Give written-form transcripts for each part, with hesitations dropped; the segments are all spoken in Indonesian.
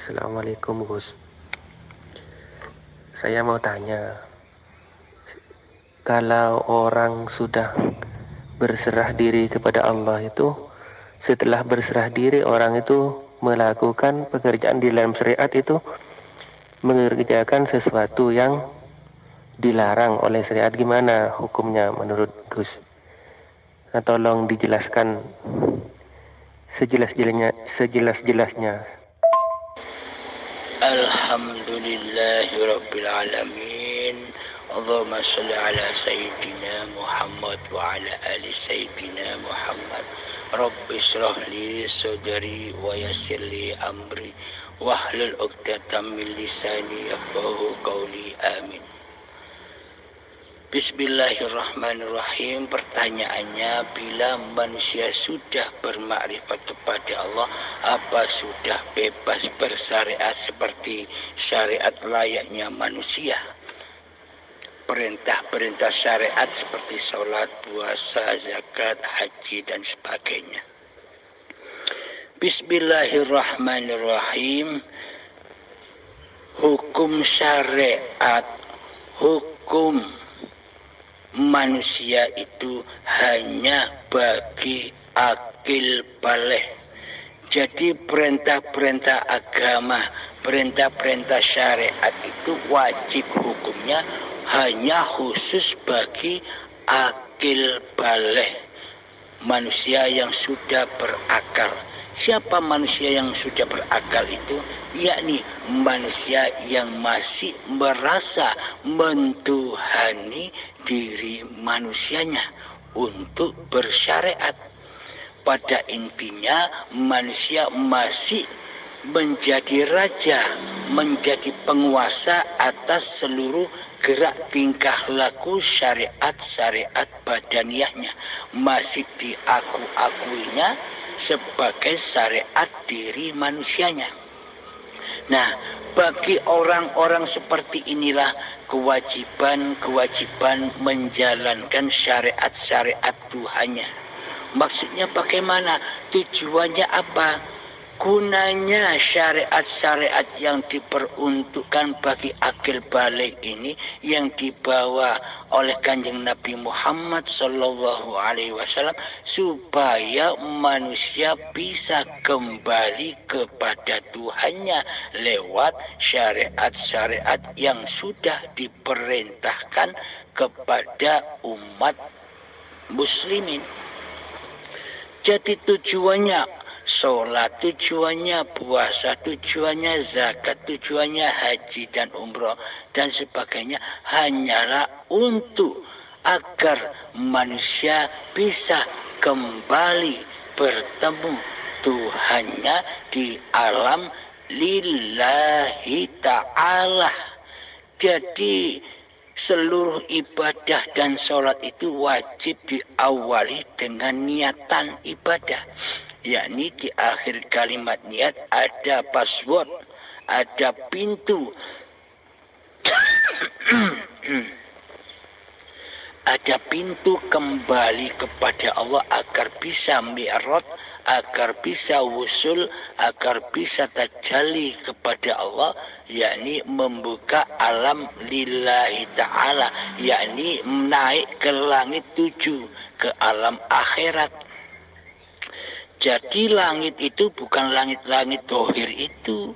Assalamualaikum Gus. Saya mau tanya, kalau orang sudah berserah diri kepada Allah itu, setelah berserah diri orang itu melakukan pekerjaan di dalam syariat itu, mengerjakan sesuatu yang dilarang oleh syariat, gimana hukumnya menurut Gus? Nah, tolong dijelaskan sejelas-jelasnya. Alhamdulillahirabbil alamin. Allahumma shalli ala sayyidina Muhammad wa ala ali sayyidina Muhammad. Rabbi shrah li sadri wa yassir li amri wahlul 'uqdatam min lisani yafqahu qawli. Amin. Bismillahirrahmanirrahim. Pertanyaannya, bila manusia sudah bermakrifat kepada Allah, apa sudah bebas bersyariat seperti syariat layaknya manusia? Perintah-perintah syariat seperti sholat, puasa, zakat, haji, dan sebagainya. Bismillahirrahmanirrahim. Hukum syariat, hukum manusia itu hanya bagi akil balik. Jadi perintah-perintah agama, perintah-perintah syariat itu wajib hukumnya hanya khusus bagi akil balik, manusia yang sudah berakal. Siapa manusia yang sudah berakal itu? Yakni manusia yang masih merasa mentuhani diri manusianya untuk bersyariat. Pada intinya manusia masih menjadi raja, menjadi penguasa atas seluruh gerak tingkah laku syariat-syariat badaniyahnya, masih diaku-akuinya sebagai syariat diri manusianya. Nah, bagi orang-orang seperti inilah kewajiban menjalankan syariat-syariat Tuhannya. Maksudnya bagaimana? Tujuannya apa? Gunanya syariat-syariat yang diperuntukkan bagi akil balik ini, yang dibawa oleh Kanjeng Nabi Muhammad SAW, supaya manusia bisa kembali kepada Tuhannya lewat syariat-syariat yang sudah diperintahkan kepada umat muslimin. Jadi tujuannya sholat, tujuannya puasa, tujuannya zakat, tujuannya haji dan umroh dan sebagainya hanyalah untuk agar manusia bisa kembali bertemu Tuhannya di alam lillahi ta'ala. Jadi seluruh ibadah dan sholat itu wajib diawali dengan niatan ibadah, yakni di akhir kalimat niat ada password, ada pintu ada pintu kembali kepada Allah agar bisa mi'raj, agar bisa wusul, agar bisa tajalli kepada Allah, yakni membuka alam lillahi ta'ala, yakni naik ke langit 7, ke alam akhirat. Jadi langit itu bukan langit-langit dohir itu.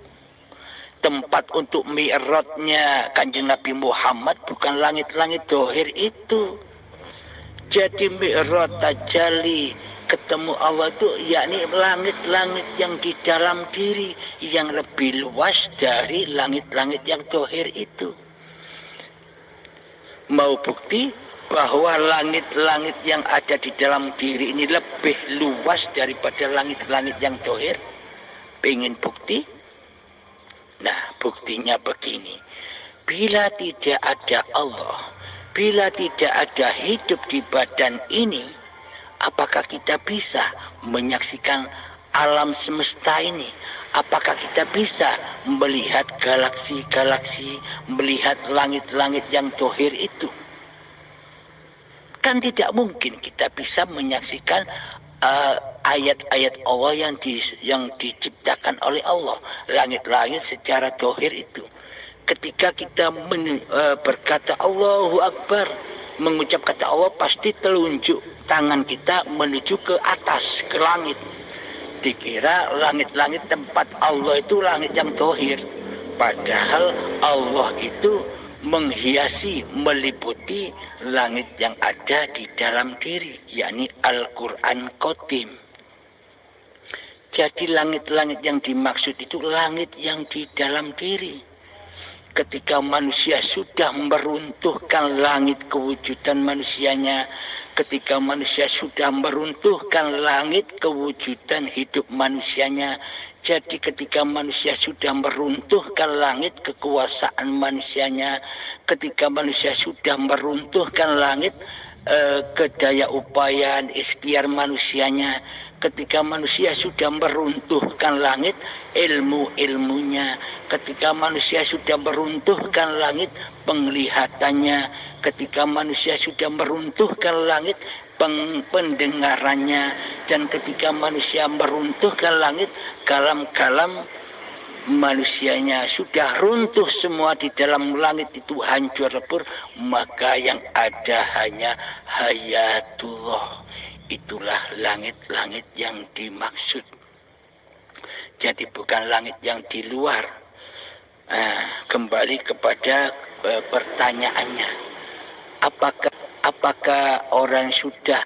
Tempat untuk mi'rajnya Kanjeng Nabi Muhammad bukan langit-langit dohir itu. Jadi mi'raj tajalli ketemu Allah itu yakni langit-langit yang di dalam diri, yang lebih luas dari langit-langit yang dohir itu. Mau bukti bahwa langit-langit yang ada di dalam diri ini lebih luas daripada langit-langit yang dohir? Pengen bukti? Nah, buktinya begini. Bila tidak ada Allah, bila tidak ada hidup di badan ini, apakah kita bisa menyaksikan alam semesta ini? Apakah kita bisa melihat galaksi-galaksi, melihat langit-langit yang dohir itu? Kan tidak mungkin kita bisa menyaksikan ayat-ayat Allah yang diciptakan oleh Allah. Langit-langit secara dohir itu. Ketika kita berkata Allahu Akbar, mengucap kata Allah, pasti telunjuk tangan kita menuju ke atas, ke langit. Dikira langit-langit tempat Allah itu langit yang dohir. Padahal Allah itu menghiasi, meliputi langit yang ada di dalam diri, yakni Al-Quran Qadim. Jadi langit-langit yang dimaksud itu langit yang di dalam diri. Ketika manusia sudah meruntuhkan langit kewujudan manusianya, ketika manusia sudah meruntuhkan langit kewujudan hidup manusianya, jadi ketika manusia sudah meruntuhkan langit kekuasaan manusianya, ketika manusia sudah meruntuhkan langit kedaya upayaan ikhtiar manusianya, ketika manusia sudah meruntuhkan langit ilmu-ilmunya, ketika manusia sudah meruntuhkan langit penglihatannya, ketika manusia sudah meruntuhkan langit pendengarannya, dan ketika manusia meruntuhkan langit kalam-kalam manusianya sudah runtuh semua di dalam langit itu, hancur lebur, maka yang ada hanya hayatullah. Itulah langit-langit yang dimaksud. Jadi bukan langit yang di luar. Kembali kepada pertanyaannya, apakah orang sudah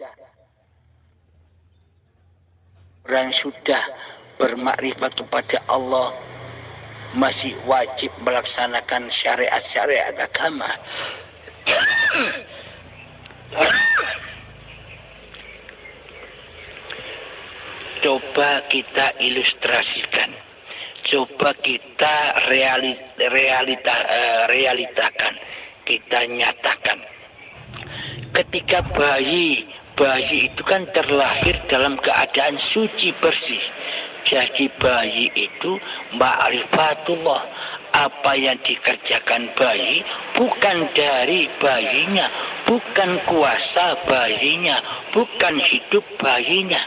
bermakrifat kepada Allah masih wajib melaksanakan syariat-syariat agama? Coba kita ilustrasikan, coba kita realitakan, kita nyatakan. Ketika bayi itu kan terlahir dalam keadaan suci bersih. Jadi bayi itu ma'rifatullah. Apa yang dikerjakan bayi bukan dari bayinya, bukan kuasa bayinya, bukan hidup bayinya.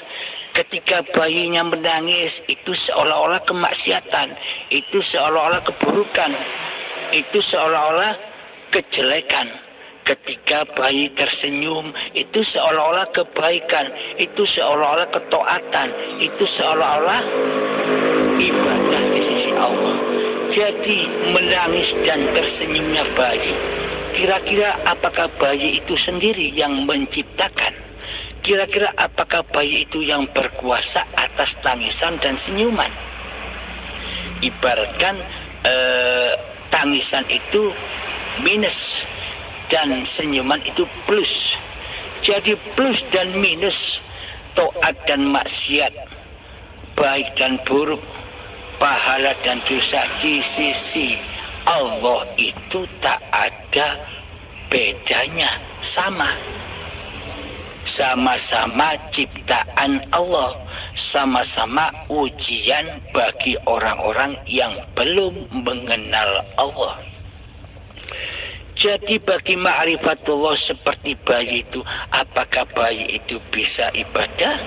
Ketika bayinya menangis, itu seolah-olah kemaksiatan, itu seolah-olah keburukan, itu seolah-olah kejelekan. Ketika bayi tersenyum, itu seolah-olah kebaikan, itu seolah-olah ketaatan, itu seolah-olah ibadah di sisi Allah. Jadi menangis dan tersenyumnya bayi, kira-kira apakah bayi itu sendiri yang menciptakan? Kira-kira apakah bayi itu yang berkuasa atas tangisan dan senyuman? Ibaratkan tangisan itu minus dan senyuman itu plus. Jadi plus dan minus, taat dan maksiat, baik dan buruk, pahala dan dosa di sisi Allah itu tak ada bedanya, sama-sama ciptaan Allah, sama-sama ujian bagi orang-orang yang belum mengenal Allah. Jadi bagi ma'rifatullah seperti bayi itu, apakah bayi itu bisa ibadah?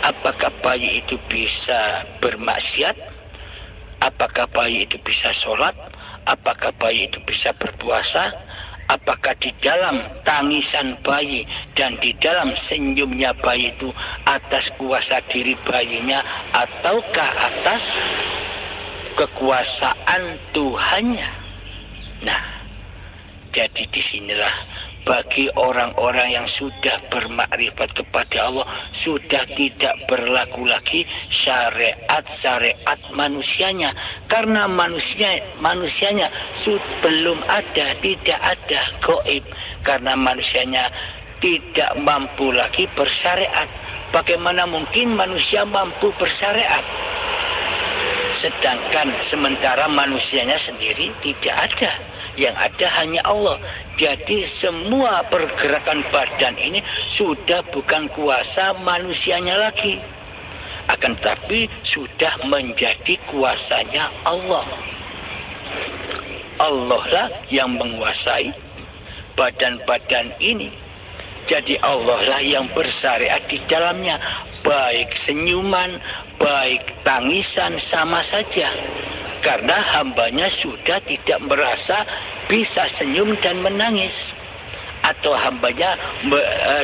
Apakah bayi itu bisa bermaksiat? Apakah bayi itu bisa sholat? Apakah bayi itu bisa berpuasa? Apakah di dalam tangisan bayi dan di dalam senyumnya bayi itu atas kuasa diri bayinya ataukah atas kekuasaan Tuhannya? Nah, jadi disinilah bagi orang-orang yang sudah bermakrifat kepada Allah, sudah tidak berlaku lagi syariat-syariat manusianya, karena manusianya belum ada, tidak ada gaib, karena manusianya tidak mampu lagi bersyariat. Bagaimana mungkin manusia mampu bersyariat sedangkan sementara manusianya sendiri tidak ada, yang ada hanya Allah. Jadi semua pergerakan badan ini sudah bukan kuasa manusianya lagi, akan tetapi sudah menjadi kuasanya Allah. Allah lah yang menguasai badan-badan ini. Jadi Allah lah yang bersyariat di dalamnya. baik senyuman, baik tangisan sama saja. Karena hambanya sudah tidak merasa bisa senyum dan menangis, atau hambanya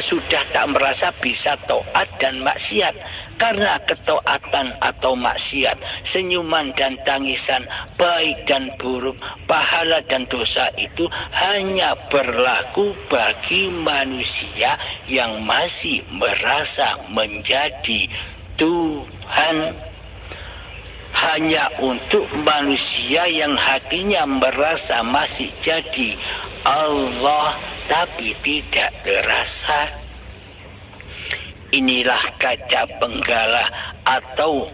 sudah tak merasa bisa taat dan maksiat. Karena ketaatan atau maksiat, senyuman dan tangisan, baik dan buruk, pahala dan dosa itu hanya berlaku bagi manusia yang masih merasa menjadi Tuhan. Hanya untuk manusia yang hatinya merasa masih jadi Allah tapi tidak terasa. Inilah kaca benggala atau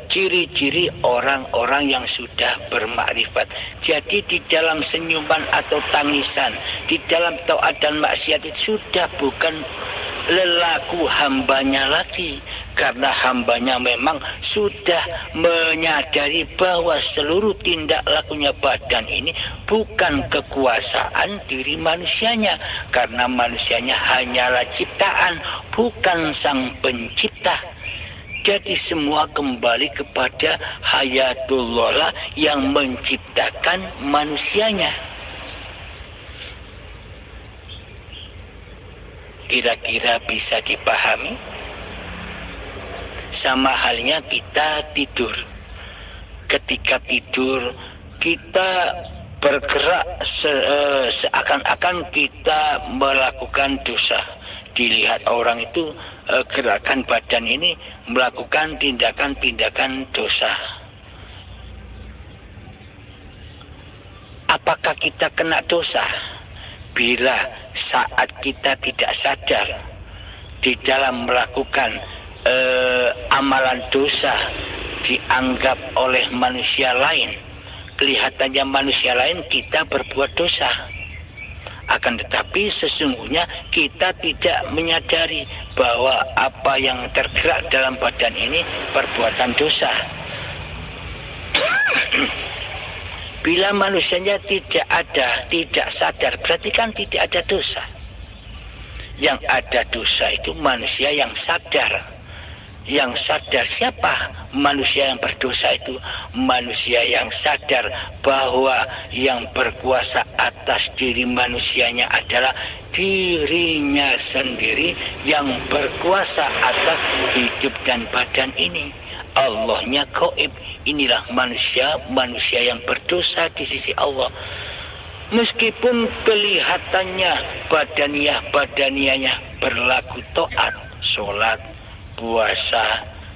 ciri-ciri orang-orang yang sudah bermakrifat. Jadi di dalam senyuman atau tangisan, di dalam taat dan maksiat itu sudah bukan lelaku hambanya lagi, karena hambanya memang sudah menyadari bahwa seluruh tindak lakunya badan ini bukan kekuasaan diri manusianya, karena manusianya hanyalah ciptaan, bukan sang pencipta. Jadi semua kembali kepada Hayatullah yang menciptakan manusianya. Kira-kira bisa dipahami? Sama halnya kita tidur. Ketika tidur kita bergerak seakan-akan kita melakukan dosa. Dilihat orang itu gerakan badan ini melakukan tindakan-tindakan dosa. Apakah kita kena dosa? Bila saat kita tidak sadar di dalam melakukan amalan dosa dianggap oleh manusia lain, kelihatannya manusia lain kita berbuat dosa. Akan tetapi sesungguhnya kita tidak menyadari bahwa apa yang tergerak dalam badan ini perbuatan dosa. Bila manusianya tidak sadar, berarti kan tidak ada dosa. Yang ada dosa itu manusia yang sadar. Yang sadar siapa? Manusia yang berdosa itu manusia yang sadar bahwa yang berkuasa atas diri manusianya adalah dirinya sendiri, yang berkuasa atas hidup dan badan ini. Allahnya gaib. Inilah manusia yang berdosa di sisi Allah. Meskipun kelihatannya badaniahnya berlaku taat, sholat, puasa,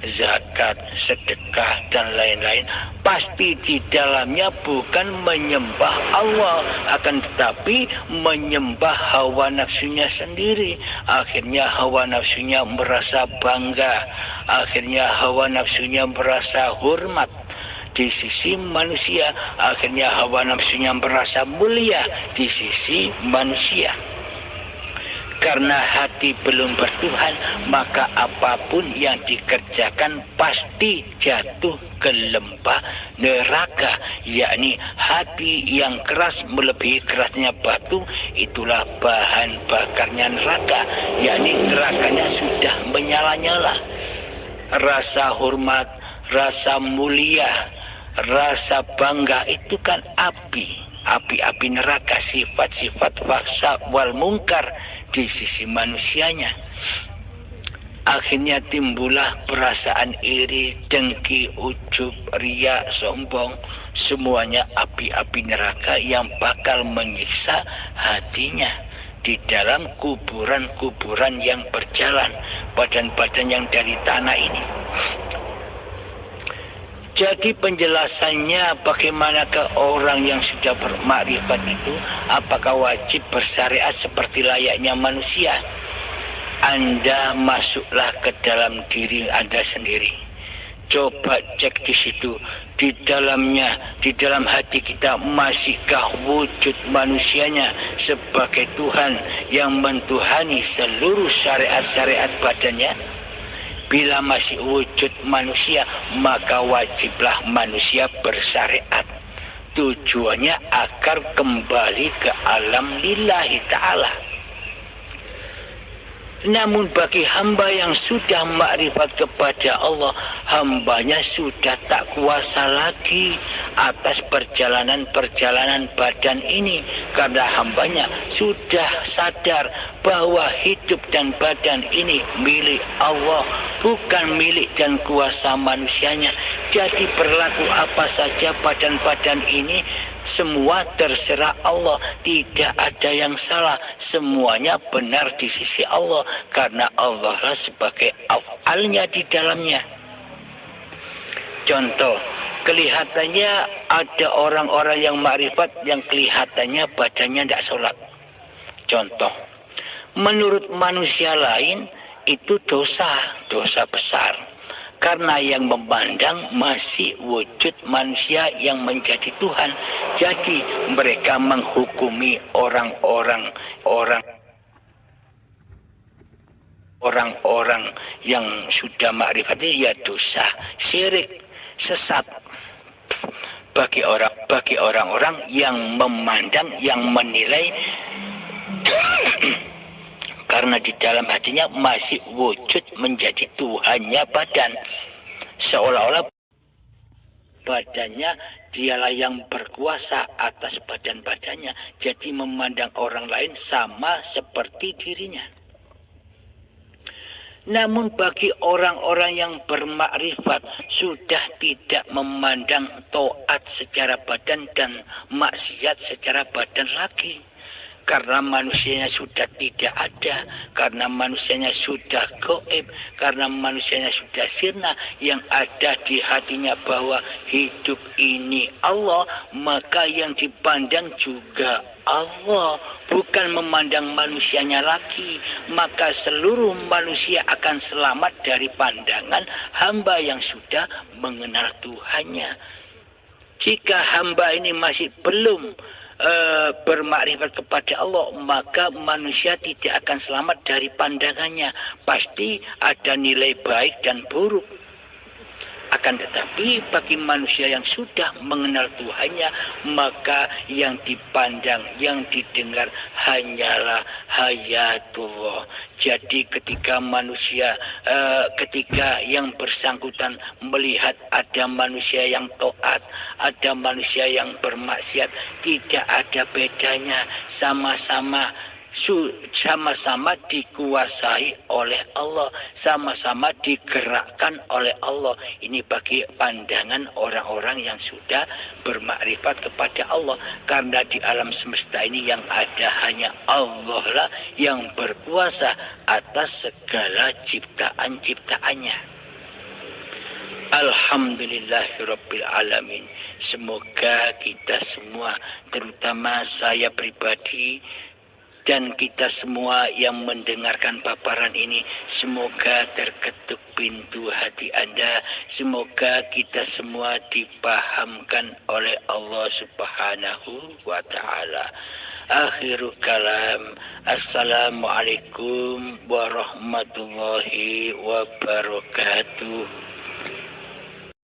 zakat, sedekah dan lain-lain, pasti di dalamnya bukan menyembah Allah, akan tetapi menyembah hawa nafsunya sendiri. Akhirnya hawa nafsunya merasa bangga, akhirnya hawa nafsunya merasa hormat di sisi manusia, akhirnya hawa nafsunya merasa mulia di sisi manusia. Karena hati belum bertuhan, maka apapun yang dikerjakan pasti jatuh ke lembah neraka, yakni hati yang keras melebihi kerasnya batu, itulah bahan bakarnya neraka, yakni nerakanya sudah menyala-nyala. Rasa hormat, rasa mulia, rasa bangga itu kan api neraka, sifat-sifat fahsya wal mungkar di sisi manusianya. Akhirnya timbullah perasaan iri, dengki, ujub, riya, sombong. Semuanya api-api neraka yang bakal menyiksa hatinya di dalam kuburan-kuburan yang berjalan, badan-badan yang dari tanah ini. Jadi penjelasannya, bagaimanakah orang yang sudah bermakrifat itu, apakah wajib bersyariat seperti layaknya manusia? Anda masuklah ke dalam diri Anda sendiri. Coba cek di situ, di dalamnya, di dalam hati kita masihkah wujud manusianya sebagai Tuhan yang mentuhani seluruh syariat-syariat badannya? Bila masih wujud manusia, maka wajiblah manusia bersyariat. Tujuannya agar kembali ke alam lillahi ta'ala. Namun bagi hamba yang sudah makrifat kepada Allah, hambanya sudah tak kuasa lagi atas perjalanan-perjalanan badan ini, karena hambanya sudah sadar bahwa hidup dan badan ini milik Allah, bukan milik dan kuasa manusianya. Jadi berlaku apa saja badan-badan ini semua terserah Allah, tidak ada yang salah, semuanya benar di sisi Allah, karena Allah lah sebagai awalnya di dalamnya. Contoh, kelihatannya ada orang-orang yang makrifat yang kelihatannya badannya tidak sholat. Contoh, menurut manusia lain itu dosa besar. Karena yang memandang masih wujud manusia yang menjadi Tuhan. Jadi mereka menghukumi orang-orang yang sudah makrifat itu ya dosa, syirik, sesat. Bagi orang-orang yang memandang, yang menilai karena di dalam hatinya masih wujud menjadi Tuhannya badan, seolah-olah badannya dialah yang berkuasa atas badan-badannya, jadi memandang orang lain sama seperti dirinya. Namun bagi orang-orang yang bermakrifat sudah tidak memandang taat secara badan dan maksiat secara badan lagi. Karena manusianya sudah tidak ada, karena manusianya sudah gaib, karena manusianya sudah sirna, yang ada di hatinya bahwa hidup ini Allah, maka yang dipandang juga Allah, bukan memandang manusianya lagi. Maka seluruh manusia akan selamat dari pandangan hamba yang sudah mengenal Tuhannya. Jika hamba ini masih belum bermakrifat kepada Allah, maka manusia tidak akan selamat dari pandangannya. Pasti ada nilai baik dan buruk. Akan tetapi bagi manusia yang sudah mengenal Tuhannya, maka yang dipandang, yang didengar hanyalah hayatullah. Jadi ketika ketika yang bersangkutan melihat ada manusia yang taat, ada manusia yang bermaksiat, tidak ada bedanya, sama-sama dikuasai oleh Allah, sama-sama digerakkan oleh Allah. Ini bagi pandangan orang-orang yang sudah bermakrifat kepada Allah. Karena di alam semesta ini yang ada hanya Allah lah yang berkuasa atas segala ciptaan-ciptaannya. Alhamdulillahirabbil alamin. Semoga kita semua, terutama saya pribadi dan kita semua yang mendengarkan paparan ini, semoga terketuk pintu hati Anda. Semoga kita semua dipahamkan oleh Allah Subhanahu wa ta'ala. Akhirul kalam. Assalamualaikum warahmatullahi wabarakatuh.